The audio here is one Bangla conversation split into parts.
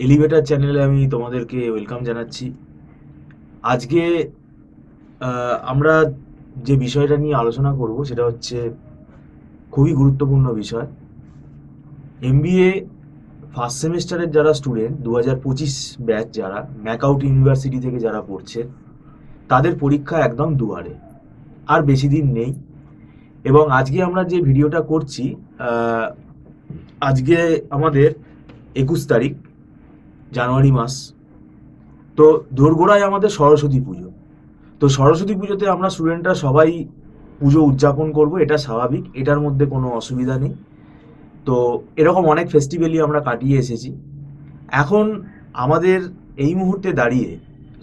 এলিভেটর চ্যানেলে আমি তোমাদেরকে ওয়েলকাম জানাচ্ছি। আজকে আমরা যে বিষয়টা নিয়ে আলোচনা করব সেটা হচ্ছে খুবই গুরুত্বপূর্ণ বিষয়। এমবিএ ফার্স্ট সেমিস্টারের যারা স্টুডেন্ট 2025 ব্যাচ, যারা ম্যাকআউট ইউনিভার্সিটি থেকে যারা পড়ছে, তাদের পরীক্ষা একদম দুয়ারে, আর বেশি দিন নেই। এবং আজকে আমরা যে ভিডিওটা করছি, আজকে আমাদের 21 তারিখ, জানুয়ারি মাস। তো দোরগোড়ায় আমাদের সরস্বতী পুজো। তো সরস্বতী পুজোতে আমরা স্টুডেন্টরা সবাই পুজো উদযাপন করব, এটা স্বাভাবিক, এটার মধ্যে কোনো অসুবিধা নেই। তো এরকম অনেক ফেস্টিভ্যালই আমরা কাটিয়ে এসেছি। এখন আমাদের এই মুহূর্তে দাঁড়িয়ে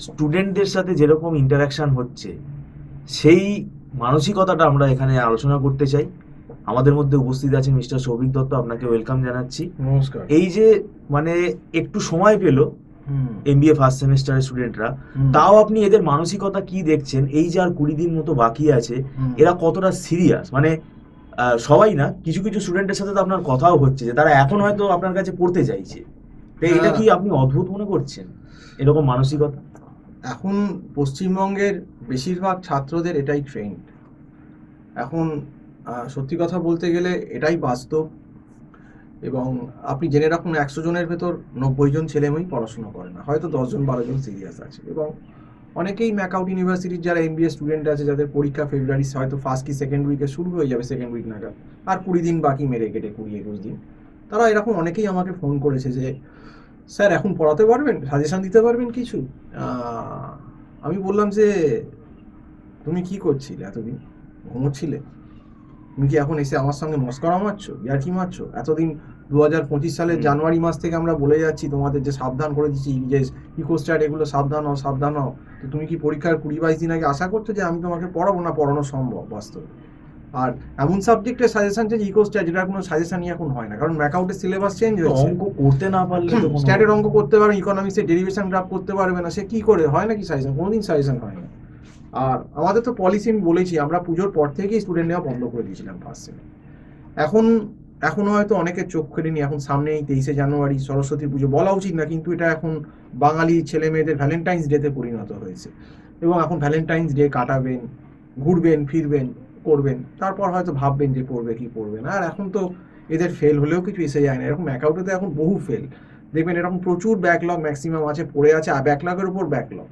স্টুডেন্টদের সাথে যেরকম ইন্টারাকশান হচ্ছে, সেই মানসিকতাটা আমরা এখানে আলোচনা করতে চাই। আমাদের মধ্যে উপস্থিত আছেন মিস্টার সৌভিক দত্ত, আপনাকে ওয়েলকাম জানাচ্ছি। নমস্কার। এই যে মানে একটু সময় পেল এমবিএ ফার্স্ট সেমিস্টারের স্টুডেন্টরা, তাও আপনি এদের মানসিকতা কি দেখছেন? এই যে আর 20 দিন মতো বাকি আছে, এরা কতটা সিরিয়াস? মানে সবাই না, কিছু কিছু স্টুডেন্টের সাথে তো আপনার কথাও হচ্ছে যে তারা এখন হয়তো আপনার কাছে পড়তে চাইছে। তো এটা কি আপনি অদ্ভুত মনে করছেন, এরকম মানসিকতা? এখন পশ্চিমবঙ্গের বেশিরভাগ ছাত্রদের এটাই ট্রেন্ড। এখন সত্যি কথা বলতে গেলে এটাই বাস্তব। এবং আপনি জেনে রাখুন, 100 জনের ভেতর 90 জন ছেলেমেয়েই পড়াশোনা করে না, হয়তো 10 জন 12 জন সিরিয়াস আছে। এবং অনেকেই ম্যাকআউট ইউনিভার্সিটির যারা এমবিএ স্টুডেন্ট আছে, যাদের পরীক্ষা ফেব্রুয়ারি হয়তো ফার্স্ট কি সেকেন্ড উইকে শুরু হয়ে যাবে, সেকেন্ড উইক নাগাদ, আর 20 দিন বাকি মেরে কেটে 20-21 দিন, তারা এরকম অনেকেই আমাকে ফোন করেছে যে স্যার এখন পড়াতে পারবেন, সাজেশন দিতে পারবেন কিছু। আমি বললাম যে তুমি কি করছিলে এতদিন? ঘুমোচ্ছিলে? তুমি কি এখন এসে আমার সঙ্গে মস্করা মারছো, ইয়ার্কি মারছো? এতদিন 2025 সালের জানুয়ারি মাস থেকে আমরা বলে যাচ্ছি তোমাদের, যে সাবধান করে দিচ্ছি, যে ইকোস্ট্যাট এগুলো সাবধান হও সাবধান হও। তো তুমি কি পরীক্ষার 20-22 দিন আগে আশা করছো যে আমি তোমাকে পড়াবো না? পড়ানো সম্ভব বাস্তবে। আর এমন সাবজেক্টের সাজেশন চেঞ্জ, ইকোস্ট্যাট, যেটার কোনো সাজেশনই এখন হয় না, কারণ ম্যাকআউটের সিলেবাস চেঞ্জ হয়েছে। অঙ্ক করতে না পারলে তো কোনো স্ট্যাটের অঙ্ক করতে পারবে, ইকোনমিক্সের ডেরিভেশন গ্রাফ করতে পারবে না, সে কি করে হয় নাকি সাজেশন? কোনোদিন সাজেশন হয় না। আর আমাদের তো পলিসি, আমি বলেছি, আমরা পুজোর পর থেকেই স্টুডেন্ট নেওয়া বন্ধ করে দিয়েছিলাম ফার্স্ট সেমে। এখন এখন হয়তো অনেকের চোখ খুলেনি, এখন সামনেই 23শে জানুয়ারি সরস্বতী পুজো, বলা উচিত না কিন্তু এটা এখন বাঙালি ছেলে মেয়েদের ভ্যালেন্টাইন্স ডেতে পরিণত হয়েছে। এবং এখন ভ্যালেন্টাইন্স ডে কাটাবেন, ঘুরবেন ফিরবেন করবেন, তারপর হয়তো ভাববেন যে পড়বে কি পড়বে না। আর এখন তো এদের ফেল হলেও কিছু এসে যায় না, এরকম অ্যাকাউন্টে তো এখন বহু ফেল দেখবেন, এরকম প্রচুর ব্যাকলগ ম্যাক্সিমাম আছে, পড়ে আছে, আর ব্যাকলগের উপর ব্যাকলগ।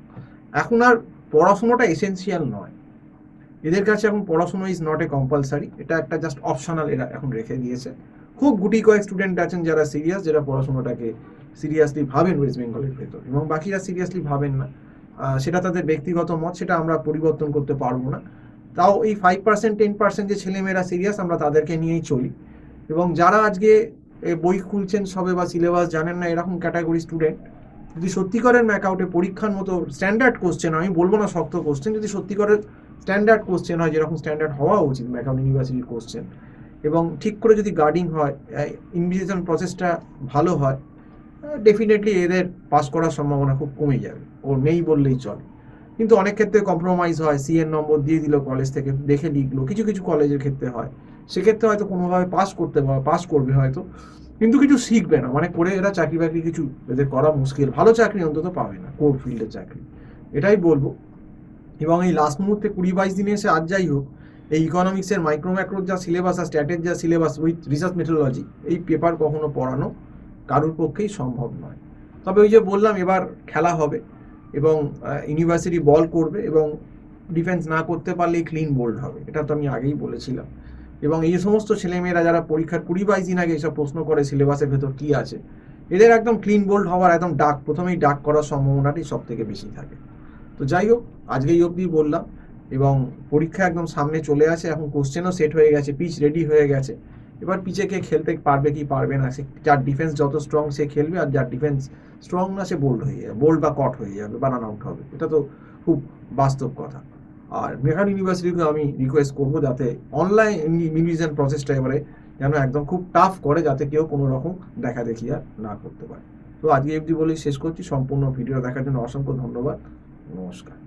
এখন আর পড়াশোনাটা এসেন্সিয়াল নয় এদের কাছে, এখন পড়াশোনা ইজ নট এ কম্পালসারি, এটা একটা জাস্ট অপশনাল এরা এখন রেখে দিয়েছে। খুব গুটি কয়েক স্টুডেন্ট আছেন যারা সিরিয়াস, যারা পড়াশোনাটাকে সিরিয়াসলি ভাবেন ওয়েস্ট বেঙ্গলের ভেতর, এবং বাকিরা সিরিয়াসলি ভাবেন না। সেটা তাদের ব্যক্তিগত মত, সেটা আমরা পরিবর্তন করতে পারবো না। তাও এই 5% 10% যে ছেলেমেয়েরা সিরিয়াস, আমরা তাদেরকে নিয়েই চলি। এবং যারা আজকে বই খুলছেন সবে বা সিলেবাস জানেন না, এরকম ক্যাটাগরি স্টুডেন্ট, যদি সত্যিকারের ম্যাকআউটে পরীক্ষার মতো স্ট্যান্ডার্ড কোশ্চেন, আমি বলবো না শক্ত কোশ্চেন, যদি সত্যিকারের স্ট্যান্ডার্ড কোশ্চেন হয়, যেরকম স্ট্যান্ডার্ড হওয়া উচিত ম্যাকআউট ইউনিভার্সিটির কোশ্চেন, এবং ঠিক করে যদি গার্ডিং হয়, ইনভিজিলেশন প্রসেসটা ভালো হয়, ডেফিনেটলি এদের পাস করার সম্ভাবনা খুব কমে যাবে, ও নেই বললেই চলে। কিন্তু অনেক ক্ষেত্রে কম্প্রোমাইজ হয়, সিএর নম্বর দিয়ে দিল কলেজ থেকে, দেখে লিখলো, কিছু কিছু কলেজের ক্ষেত্রে হয়, সেক্ষেত্রে হয়তো কোনোভাবে পাস করবে হয়তো, কিন্তু কিছু শিখবে না, মানে করে এরা চাকরি বাকরি কিছু এদের করা মুশকিল, ভালো চাকরি অন্তত পাবে না, কোর ফিল্ডের চাকরি, এটাই বলবো। এবং এই লাস্ট মুহূর্তে 20-22 দিনে এসে, আজ যাই হোক, এই ইকোনমিক্সের মাইক্রো ম্যাক্রোর যা সিলেবাস আর স্ট্যাটের যা সিলেবাস উইথ রিসার্চ মেথোলজি, এই পেপার কখনো পড়ানো কারোর পক্ষেই সম্ভব নয়। তবে ওই যে বললাম, এবার খেলা হবে এবং ইউনিভার্সিটি বল করবে, এবং ডিফেন্স না করতে পারলেই ক্লিন বোল্ড হবে, এটা তো আমি আগেই বলেছিলাম। এবং এই সমস্ত ছেলেমেয়েরা যারা পরীক্ষার 20-22 দিন আগে এসব প্রশ্ন করে সিলেবাসের ভেতর কি আছে, এদের একদম ক্লিন বোল্ড হওয়ার, একদম প্রথমেই ডাক করার সম্ভাবনাটাই সব থেকে বেশি থাকে। তো যাই হোক, আজকে এই অবধি বললাম। এবং পরীক্ষা একদম সামনে চলে আসে, এখন কোশ্চেনও সেট হয়ে গেছে, পিচ রেডি হয়ে গেছে। এবার পিচে কে খেলতে পারবে কি পারবে না, সে যার ডিফেন্স যত স্ট্রং সে খেলবে, আর যার ডিফেন্স স্ট্রং না সে বোল্ড হয়ে যাবে, বোল্ড বা কট হয়ে যাবে বা রান আউট হবে, এটা তো খুব বাস্তব কথা। আর মেঘালয় ইউনিভার্সিটিকে আমি রিকোয়েস্ট করবো যাতে অনলাইন রিভিশন প্রসেসটা এবারে যেন একদম খুব টাফ করে, যাতে কেউ কোনো রকম দেখা দেখি আর না করতে পারে। তো আজকে অবধি বলেই শেষ করছি। সম্পূর্ণ ভিডিও দেখার জন্য অসংখ্য ধন্যবাদ। নমস্কার।